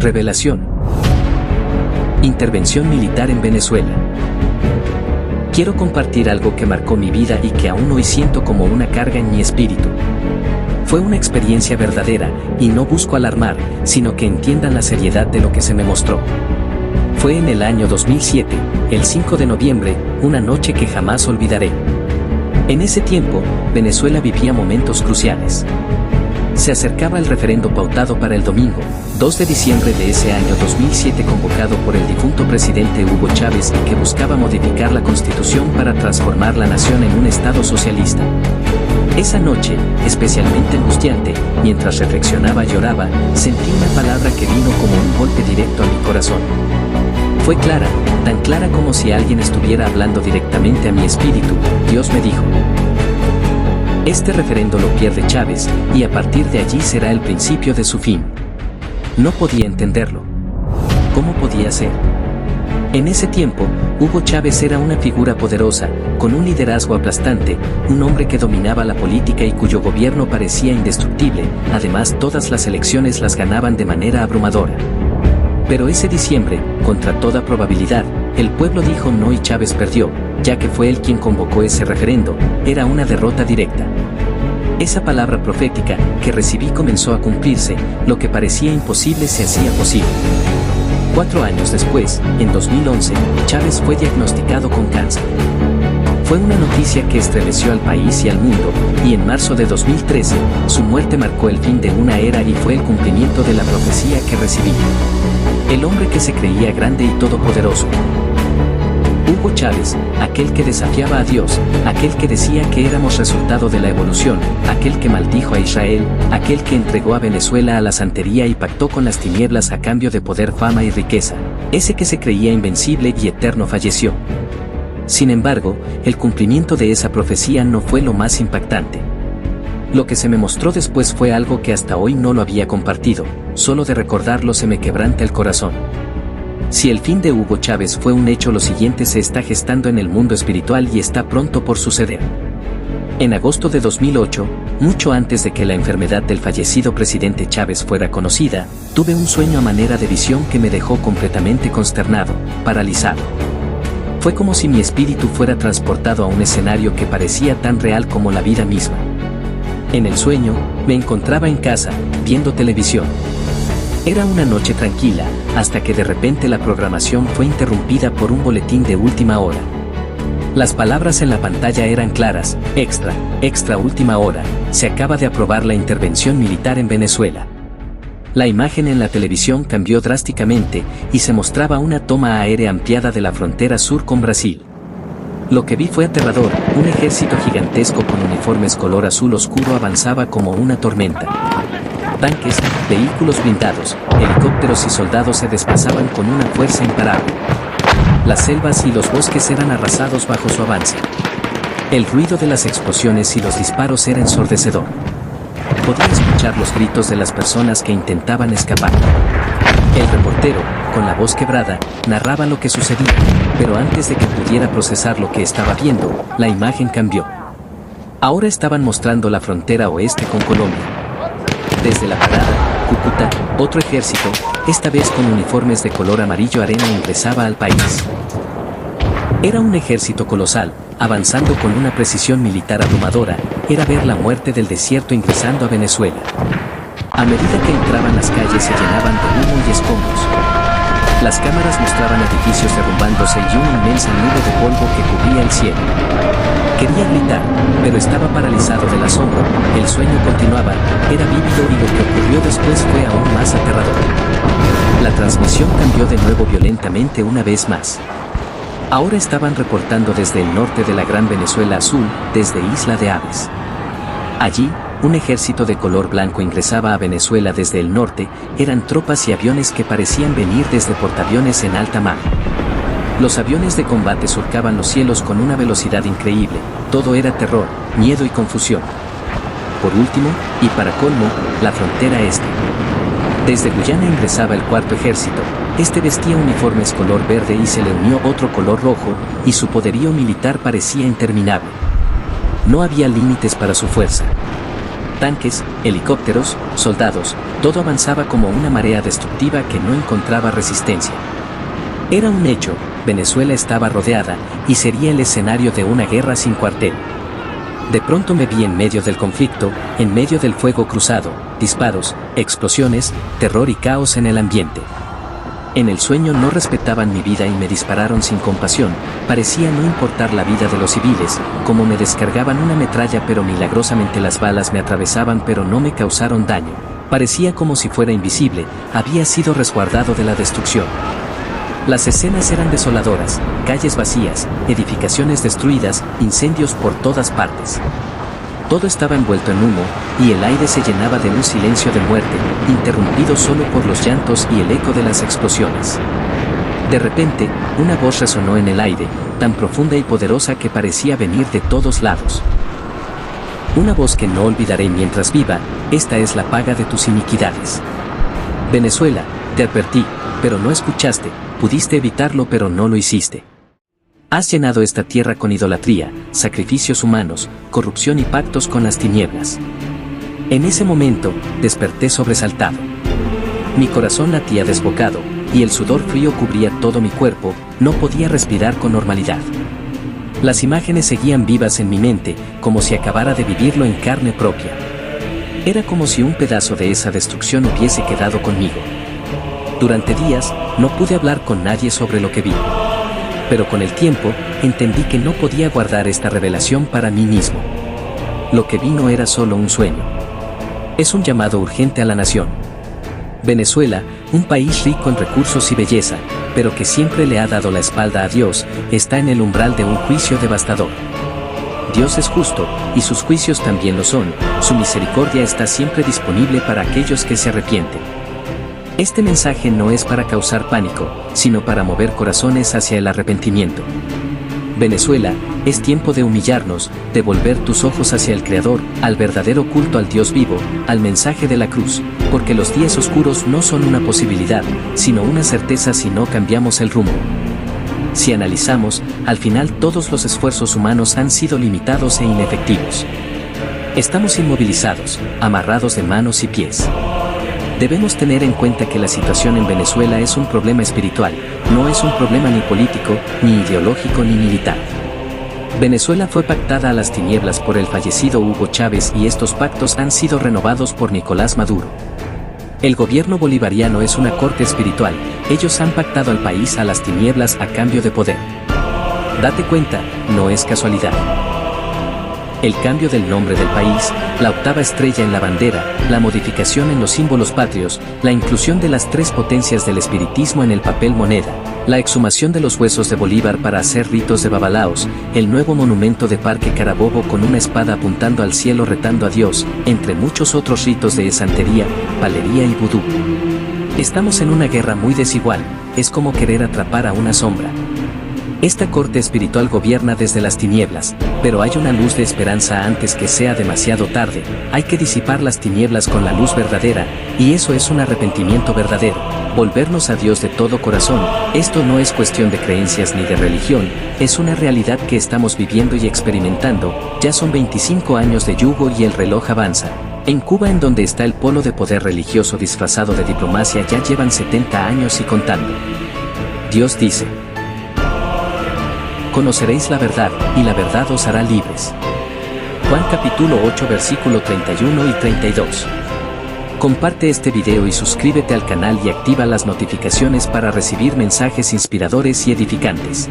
Revelación. Intervención militar en Venezuela. Quiero compartir algo que marcó mi vida y que aún hoy siento como una carga en mi espíritu. Fue una experiencia verdadera, y no busco alarmar, sino que entiendan la seriedad de lo que se me mostró. Fue en el año 2007, el 5 de noviembre, una noche que jamás olvidaré. En ese tiempo, Venezuela vivía momentos cruciales. Se acercaba el referendo pautado para el domingo, 2 de diciembre de ese año 2007, convocado por el difunto presidente Hugo Chávez, y que buscaba modificar la Constitución para transformar la nación en un Estado socialista. Esa noche, especialmente angustiante, mientras reflexionaba y lloraba, sentí una palabra que vino como un golpe directo a mi corazón. Fue clara, tan clara como si alguien estuviera hablando directamente a mi espíritu. Dios me dijo: este referendo lo pierde Chávez, y a partir de allí será el principio de su fin. No podía entenderlo. ¿Cómo podía ser? En ese tiempo, Hugo Chávez era una figura poderosa, con un liderazgo aplastante, un hombre que dominaba la política y cuyo gobierno parecía indestructible. Además, todas las elecciones las ganaban de manera abrumadora. Pero ese diciembre, contra toda probabilidad, el pueblo dijo no y Chávez perdió, ya que fue él quien convocó ese referendo. Era una derrota directa. Esa palabra profética que recibí comenzó a cumplirse, lo que parecía imposible se hacía posible. 4 años después, en 2011, Chávez fue diagnosticado con cáncer. Fue una noticia que estremeció al país y al mundo, y en marzo de 2013, su muerte marcó el fin de una era y fue el cumplimiento de la profecía que recibí. El hombre que se creía grande y todopoderoso. Hugo Chávez, aquel que desafiaba a Dios, aquel que decía que éramos resultado de la evolución, aquel que maldijo a Israel, aquel que entregó a Venezuela a la santería y pactó con las tinieblas a cambio de poder, fama y riqueza, ese que se creía invencible y eterno falleció. Sin embargo, el cumplimiento de esa profecía no fue lo más impactante. Lo que se me mostró después fue algo que hasta hoy no lo había compartido, solo de recordarlo se me quebranta el corazón. Si el fin de Hugo Chávez fue un hecho, lo siguiente se está gestando en el mundo espiritual y está pronto por suceder. En agosto de 2008, mucho antes de que la enfermedad del fallecido presidente Chávez fuera conocida, tuve un sueño a manera de visión que me dejó completamente consternado, paralizado. Fue como si mi espíritu fuera transportado a un escenario que parecía tan real como la vida misma. En el sueño, me encontraba en casa, viendo televisión. Era una noche tranquila, hasta que de repente la programación fue interrumpida por un boletín de última hora. Las palabras en la pantalla eran claras: extra última hora, se acaba de aprobar la intervención militar en Venezuela. La imagen en la televisión cambió drásticamente, y se mostraba una toma aérea ampliada de la frontera sur con Brasil. Lo que vi fue aterrador: un ejército gigantesco con uniformes color azul oscuro avanzaba como una tormenta. Tanques, vehículos blindados, helicópteros y soldados se desplazaban con una fuerza imparable. Las selvas y los bosques eran arrasados bajo su avance. El ruido de las explosiones y los disparos era ensordecedor. Podía escuchar los gritos de las personas que intentaban escapar. El reportero, con la voz quebrada, narraba lo que sucedía, pero antes de que pudiera procesar lo que estaba viendo, la imagen cambió. Ahora estaban mostrando la frontera oeste con Colombia. Desde la parada, Cúcuta, otro ejército, esta vez con uniformes de color amarillo arena, ingresaba al país. Era un ejército colosal, avanzando con una precisión militar abrumadora. Era ver la muerte del desierto ingresando a Venezuela. A medida que entraban, las calles se llenaban de humo y escombros. Las cámaras mostraban edificios derrumbándose y una inmensa nube de polvo que cubría el cielo. Quería gritar, pero estaba paralizado del asombro. El sueño continuaba, era vívido, y lo que ocurrió después fue aún más aterrador. La transmisión cambió de nuevo violentamente una vez más. Ahora estaban reportando desde el norte de la Gran Venezuela Azul, desde Isla de Aves. Allí, un ejército de color blanco ingresaba a Venezuela desde el norte. Eran tropas y aviones que parecían venir desde portaaviones en alta mar. Los aviones de combate surcaban los cielos con una velocidad increíble. Todo era terror, miedo y confusión. Por último, y para colmo, la frontera este. Desde Guyana ingresaba el cuarto ejército. Este vestía uniformes color verde y se le unió otro color rojo, y su poderío militar parecía interminable. No había límites para su fuerza. Tanques, helicópteros, soldados, todo avanzaba como una marea destructiva que no encontraba resistencia. Era un hecho, Venezuela estaba rodeada, y sería el escenario de una guerra sin cuartel. De pronto me vi en medio del conflicto, en medio del fuego cruzado, disparos, explosiones, terror y caos en el ambiente. En el sueño no respetaban mi vida y me dispararon sin compasión, parecía no importar la vida de los civiles, como me descargaban una metralla pero milagrosamente las balas me atravesaban pero no me causaron daño. Parecía como si fuera invisible, había sido resguardado de la destrucción. Las escenas eran desoladoras, calles vacías, edificaciones destruidas, incendios por todas partes. Todo estaba envuelto en humo, y el aire se llenaba de un silencio de muerte, interrumpido solo por los llantos y el eco de las explosiones. De repente, una voz resonó en el aire, tan profunda y poderosa que parecía venir de todos lados. Una voz que no olvidaré mientras viva, esta es la paga de tus iniquidades. Venezuela, te advertí, pero no escuchaste, pudiste evitarlo pero no lo hiciste. Has llenado esta tierra con idolatría, sacrificios humanos, corrupción y pactos con las tinieblas. En ese momento, desperté sobresaltado. Mi corazón latía desbocado, y el sudor frío cubría todo mi cuerpo, no podía respirar con normalidad. Las imágenes seguían vivas en mi mente, como si acabara de vivirlo en carne propia. Era como si un pedazo de esa destrucción hubiese quedado conmigo. Durante días, no pude hablar con nadie sobre lo que vi. Pero con el tiempo, entendí que no podía guardar esta revelación para mí mismo. Lo que vi no era solo un sueño. Es un llamado urgente a la nación. Venezuela, un país rico en recursos y belleza, pero que siempre le ha dado la espalda a Dios, está en el umbral de un juicio devastador. Dios es justo, y sus juicios también lo son, su misericordia está siempre disponible para aquellos que se arrepienten. Este mensaje no es para causar pánico, sino para mover corazones hacia el arrepentimiento. Venezuela, es tiempo de humillarnos, de volver tus ojos hacia el Creador, al verdadero culto al Dios vivo, al mensaje de la cruz, porque los días oscuros no son una posibilidad, sino una certeza si no cambiamos el rumbo. Si analizamos, al final todos los esfuerzos humanos han sido limitados e inefectivos. Estamos inmovilizados, amarrados de manos y pies. Debemos tener en cuenta que la situación en Venezuela es un problema espiritual, no es un problema ni político, ni ideológico ni militar. Venezuela fue pactada a las tinieblas por el fallecido Hugo Chávez y estos pactos han sido renovados por Nicolás Maduro. El gobierno bolivariano es una corte espiritual, ellos han pactado al país a las tinieblas a cambio de poder. Date cuenta, no es casualidad. El cambio del nombre del país, la octava estrella en la bandera, la modificación en los símbolos patrios, la inclusión de las tres potencias del espiritismo en el papel moneda, la exhumación de los huesos de Bolívar para hacer ritos de babalaos, el nuevo monumento de Parque Carabobo con una espada apuntando al cielo retando a Dios, entre muchos otros ritos de santería, palería y vudú. Estamos en una guerra muy desigual, es como querer atrapar a una sombra. Esta corte espiritual gobierna desde las tinieblas, pero hay una luz de esperanza antes que sea demasiado tarde, hay que disipar las tinieblas con la luz verdadera, y eso es un arrepentimiento verdadero, volvernos a Dios de todo corazón. Esto no es cuestión de creencias ni de religión, es una realidad que estamos viviendo y experimentando, ya son 25 años de yugo y el reloj avanza. En Cuba, en donde está el polo de poder religioso disfrazado de diplomacia, ya llevan 70 años y contando. Dios dice: conoceréis la verdad, y la verdad os hará libres. Juan capítulo 8 versículo 31 y 32. Comparte este video y suscríbete al canal y activa las notificaciones para recibir mensajes inspiradores y edificantes.